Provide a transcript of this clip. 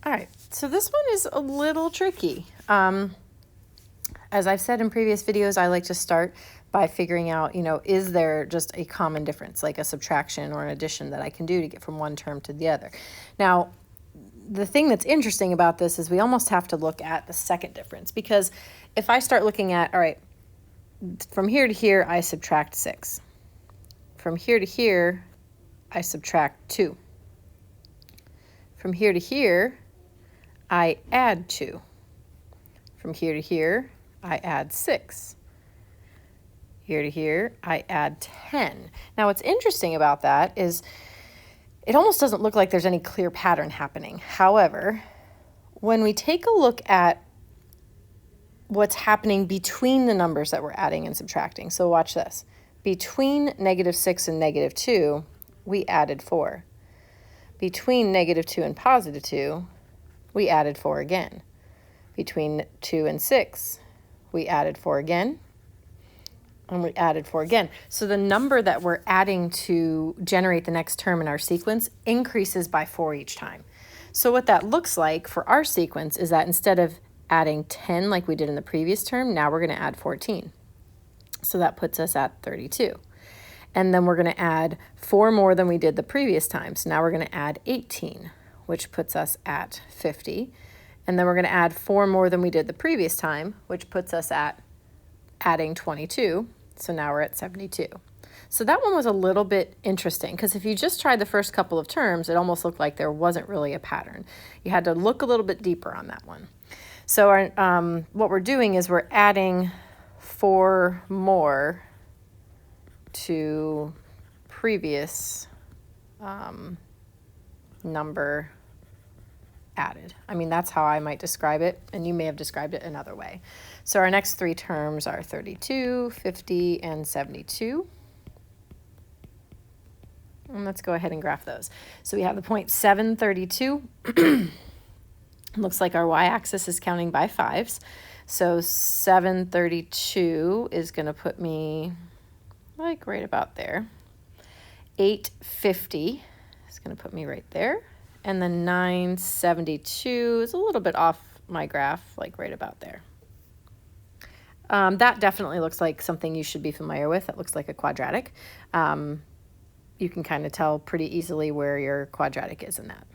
All right, so this one is a little tricky. As I've said in previous videos, I like to start by figuring out, is there just a common difference, like a subtraction or an addition that I can do to get from one term to the other? Now, the thing that's interesting about this is we almost have to look at the second difference, because if I start looking at, all right, from here to here, I subtract 6. From here to here, I subtract 2. From here to here, I add 2. From here to here, I add 6. Here to here, I add 10. Now, what's interesting about that is it almost doesn't look like there's any clear pattern happening. However, when we take a look at what's happening between the numbers that we're adding and subtracting, so watch this. Between -6 and -2, we added 4. Between -2 and +2, we added 4 again. Between 2 and 6, we added 4 again, and we added 4 again. So the number that we're adding to generate the next term in our sequence increases by 4 each time. So what that looks like for our sequence is that instead of adding 10 like we did in the previous term, now we're going to add 14. So that puts us at 32. And then we're going to add 4 more than we did the previous time. So now we're going to add 18, which puts us at 50. And then we're going to add 4 more than we did the previous time, which puts us at adding 22. So now we're at 72. So that one was a little bit interesting, because if you just tried the first couple of terms, it almost looked like there wasn't really a pattern. You had to look a little bit deeper on that one. So what we're doing is we're adding 4 more to previous number added. I mean, that's how I might describe it, and you may have described it another way. So our next 3 terms are 32, 50, and 72. And let's go ahead and graph those. So we have the point 732. Looks like our y-axis is counting by 5s. So 732 is going to put me like right about there. 850 is going to put me right there. And then 972 is a little bit off my graph, like right about there. That definitely looks like something you should be familiar with. That looks like a quadratic. You can kind of tell pretty easily where your quadratic is in that.